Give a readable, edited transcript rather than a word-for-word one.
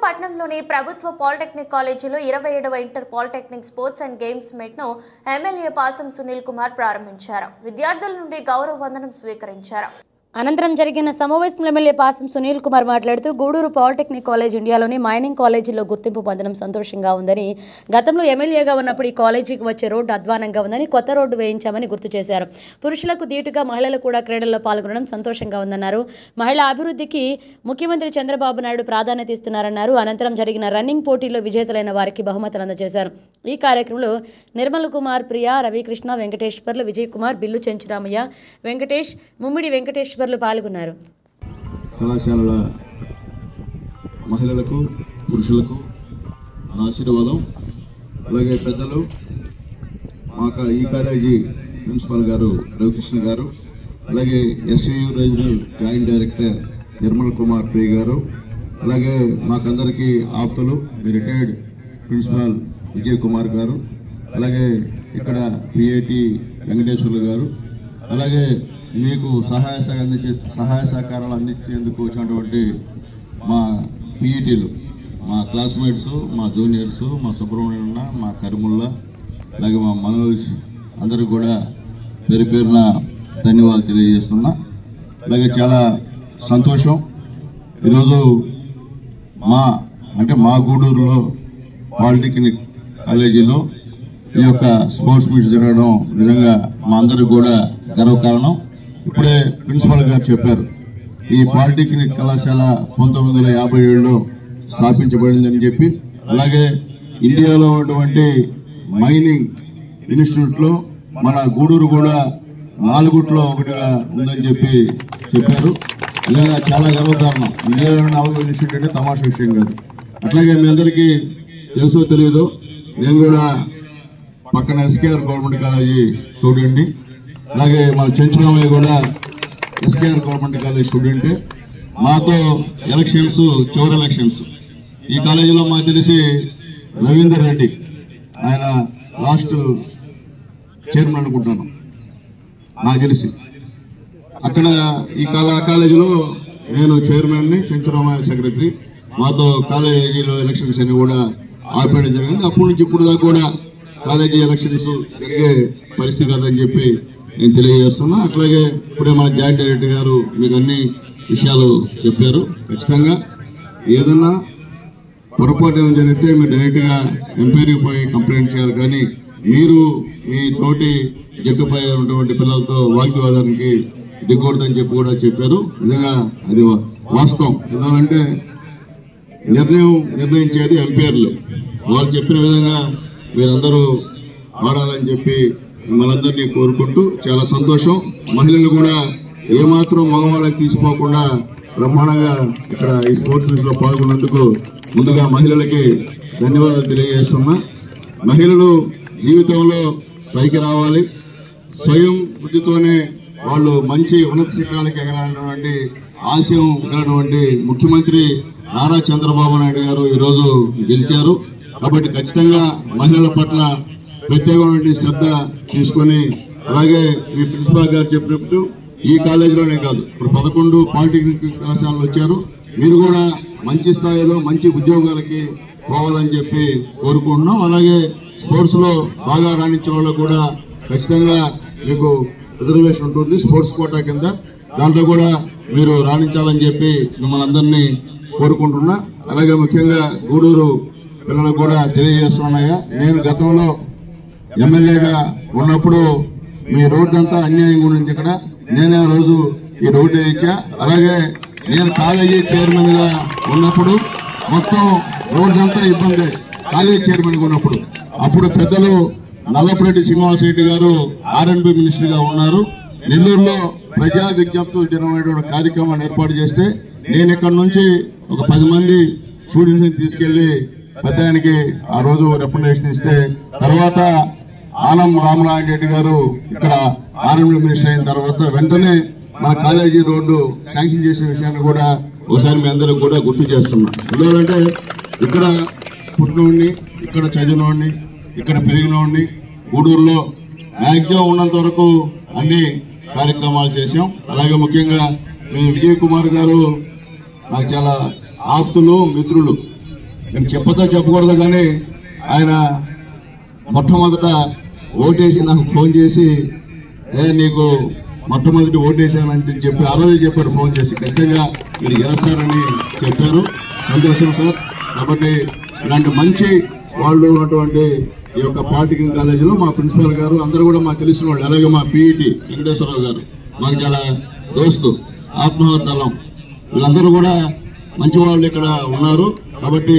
పట్టణంలోని ప్రభుత్వ పాలిటెక్నిక్ కాలేజీలో 27వ inter polytechnic sports and games meet ను ఎమ్మెల్యే పాసం సునీల్ కుమార్ ప్రారంభించారు. విద్యార్థుల నుండి గౌరవ వందనం స్వీకరించారు. అనంతరం జరిగిన సమావేశంలో ఎమ్మెల్యే పాసం సునీల్ కుమార్ మాట్లాడుతూ గూడూరు పాలిటెక్నిక్ కాలేజ్ ఇండియాలోని మైనింగ్ కాలేజీలో గుర్తింపు పొందడం సంతోషంగా ఉందని, గతంలో ఎమ్మెల్యేగా ఉన్నప్పుడు ఈ కాలేజీకి వచ్చే రోడ్డు అధ్వానంగా ఉందని కొత్త రోడ్డు వేయించామని గుర్తు చేశారు. పురుషులకు దీటుగా మహిళలు కూడా క్రీడల్లో పాల్గొనడం సంతోషంగా ఉందన్నారు. మహిళా అభివృద్ధికి ముఖ్యమంత్రి చంద్రబాబు నాయుడు ప్రాధాన్యత ఇస్తున్నారన్నారు. అనంతరం జరిగిన రన్నింగ్ పోటీల్లో విజేతలైన వారికి బహుమతులు అందజేశారు. ఈ కార్యక్రమంలో నిర్మల్ కుమార్, ప్రియా, రవికృష్ణ, వెంకటేశ్వర్లు, విజయ్ కుమార్, బిల్లు చెంచురామయ్య, వెంకటేష్, ముమ్మిడి వెంకటేశ్వర్ పాల్గొన్నారు. కళాశాలల మహిళలకు, పురుషులకు నా ఆశీర్వాదం. అలాగే పెద్దలు మాకు ఈ కాలేజీ ప్రిన్సిపాల్ గారు రవికృష్ణ గారు, అలాగే SU regional joint director Nirmal Kumar Priya గారు, అలాగే మాకందరికీ ఆప్తులు రిటైర్డ్ ప్రిన్సిపాల్ విజయ్ కుమార్ గారు, అలాగే ఇక్కడ పిఏటి వెంకటేశ్వర్లు గారు, అలాగే మీకు సహాయ సహకారాలు అందించేందుకు వచ్చినటువంటి మా పీఈటీలు, మా క్లాస్మేట్స్, మా జూనియర్స్, మా సుబ్రహ్మణ్యన్న, మా కరిముల్లా, అలాగే మా మనోజ్ అందరికి కూడా పేరు పేరున ధన్యవాదాలు తెలియజేస్తున్నా. అలాగే చాలా సంతోషం ఈరోజు మా గూడూరులో పాలిటెక్నిక్ కాలేజీలో ఈ యొక్క స్పోర్ట్స్ మీట్ జరగడం నిజంగా మా అందరికి కూడా గర్వకారణం. ఇప్పుడే ప్రిన్సిపాల్ గారు చెప్పారు, ఈ పాలిటెక్నిక్ కళాశాల 1957లో స్థాపించబడిందని చెప్పి, అలాగే ఇండియాలో ఉన్నటువంటి మైనింగ్ ఇన్స్టిట్యూట్లో మన గూడూరు కూడా 4 ఒకటిగా ఉందని చెప్పారు. నిజంగా చాలా గర్వకారణం. ఇండియాలో 4 ఇన్స్టిట్యూట్ అంటే తమాషా విషయం కాదు. అట్లాగే మీ అందరికీ తెలుసో తెలియదు, నేను కూడా పక్కన ఎస్కేఆర్ గవర్నమెంట్ కాలేజీ స్టూడెంట్ని, అలాగే మన చెంచురామయ్య కూడా ఎస్కేఆర్ గవర్నమెంట్ కాలేజ్ స్టూడెంటే. మాతో ఎలక్షన్స్, చివరి ఎలక్షన్స్ ఈ కాలేజీలో మాకు తెలిసి రవీందర్ రెడ్డి, ఆయన లాస్ట్ చైర్మన్ అనుకుంటాను నాకు తెలిసి. అక్కడ ఈ కాలేజీలో నేను చైర్మన్ని, చెంచురామయ్య సెక్రటరీ. మాతో కాలేజీలో ఎలక్షన్స్ అన్ని కూడా ఆపేయడం జరిగింది. అప్పటి నుంచి ఇప్పుడు దాకా కూడా కాలేజీ ఎలక్షన్స్ జరిగే పరిస్థితి కాదని చెప్పి నేను తెలియజేస్తున్నా. అట్లాగే ఇప్పుడే మన జాయింట్ డైరెక్టర్ గారు మీకు అన్ని విషయాలు చెప్పారు. ఖచ్చితంగా ఏదన్నా పొరపాటు ఏమైనా జరిగితే మీరు డైరెక్ట్గా ఎంక్వైరీకి పోయి కంప్లైంట్ చేయాలి, కానీ మీరు మీ తోటి జట్టుపై ఉన్నటువంటి పిల్లలతో వాగ్వివాదానికి దిగకూడదని చెప్పి కూడా చెప్పారు. నిజంగా అది వాస్తవం. ఎందుకంటే నిర్ణయించేది ఎంపైర్లు. వాళ్ళు చెప్పిన విధంగా మీరందరూ ఆడాలని చెప్పి మిమ్మల్ని అందరినీ కోరుకుంటూ చాలా సంతోషం. మహిళలు కూడా ఏమాత్రం మగవాళ్ళకి తీసుకోకుండా బ్రహ్మాండంగా ఇక్కడ ఈ స్పోర్ట్స్ మీట్లో పాల్గొన్నందుకు ముందుగా మహిళలకి ధన్యవాదాలు తెలియజేస్తున్నా. మహిళలు జీవితంలో పైకి రావాలి, స్వయం బుద్ధితోనే వాళ్ళు మంచి ఉన్నత శిఖరాలకు ఎగరాలన్నటువంటి ఆశయం కలిగినటువంటి ముఖ్యమంత్రి నారా చంద్రబాబు నాయుడు గారు ఈరోజు గెలిచారు. కాబట్టి ఖచ్చితంగా మహిళల పట్ల ప్రత్యేకమైన శ్రద్ధ తీసుకొని, అలాగే మీ ప్రిన్సిపాల్ గారు చెప్పినట్టు ఈ కాలేజీలోనే కాదు, ఇప్పుడు 11 పాలిటెక్నిక్ కళాశాలలు వచ్చారు. మీరు కూడా మంచి స్థాయిలో మంచి ఉద్యోగాలకి పోవాలని చెప్పి కోరుకుంటున్నాం. అలాగే స్పోర్ట్స్లో బాగా రాణించిన వాళ్ళు కూడా ఖచ్చితంగా మీకు రిజర్వేషన్ ఉంటుంది స్పోర్ట్స్ కోటా కింద. దాంట్లో కూడా మీరు రాణించాలని చెప్పి మిమ్మల్ని అందరినీ కోరుకుంటున్నా. అలాగే ముఖ్యంగా గూడూరు పిల్లలకు కూడా తెలియజేస్తున్నాయా, నేను గతంలో ఎమ్మెల్యేగా ఉన్నప్పుడు మీ రోడ్డు అంతా అన్యాయం గురించి ఇక్కడ నేనే రోజు ఈ రోడ్డు వేయించా. అలాగే నేను కాలేజీ చైర్మన్ గా ఉన్నప్పుడు మొత్తం రోడ్డు అంతా ఇబ్బంది. కాలేజీ చైర్మన్ గా ఉన్నప్పుడు అప్పుడు పెద్దలు నల్లపురెడ్డి శ్రీనివాసరెడ్డి గారు ఆర్ఎండ్బి మినిస్టర్ గా ఉన్నారు. నెల్లూరులో ప్రజా విజ్ఞప్తులు దినమైనటువంటి కార్యక్రమాన్ని ఏర్పాటు చేస్తే నేను ఇక్కడ నుంచి ఒక 10 మంది స్టూడెంట్స్ ని తీసుకెళ్లి పెద్దానికి ఆ రోజు రిప్రజెంటేషన్ ఇస్తే, తర్వాత ఆనం రామనారాయణ రెడ్డి గారు ఇక్కడ ఆర్ఎండ్బి మినిస్టర్ అయిన తర్వాత వెంటనే మన కాలేజీ రోడ్డు శాంక్షన్ చేసిన విషయాన్ని కూడా ఒకసారి మీ అందరికి కూడా గుర్తు చేస్తున్నా. ఎందుకంటే ఇక్కడ పుట్టినోడిని, ఇక్కడ చదివినోడిని, ఇక్కడ పెరిగినోడిని, గూడూరులో మ్యాక్సిమం ఉన్నంత వరకు అన్ని కార్యక్రమాలు చేశాం. అలాగే ముఖ్యంగా మీ విజయ్ కుమార్ గారు నాకు చాలా ఆప్తులు, మిత్రులు. నేను చెప్పకూడదు కానీ ఆయన మొట్టమొదట ఓటేసి నాకు ఫోన్ చేసి నీకు మొట్టమొదటి ఓటేసానని చెప్పి ఆ రోజు చెప్పారు ఫోన్ చేసి, ఖచ్చితంగా మీరు గెలుస్తారని చెప్పారు. సంతోషం సార్. కాబట్టి ఇలాంటి మంచి వాళ్ళు ఉన్నటువంటి ఈ యొక్క పాలిటెక్నిక్ కాలేజీలో మా ప్రిన్సిపాల్ గారు అందరూ కూడా మాకు తెలిసిన వాళ్ళు, అలాగే మా పీఈటీ వెంకటేశ్వరరావు గారు మాకు చాలా దోస్తు, ఆత్మహత్యలం, వీళ్ళందరూ కూడా మంచి వాళ్ళు ఇక్కడ ఉన్నారు. కాబట్టి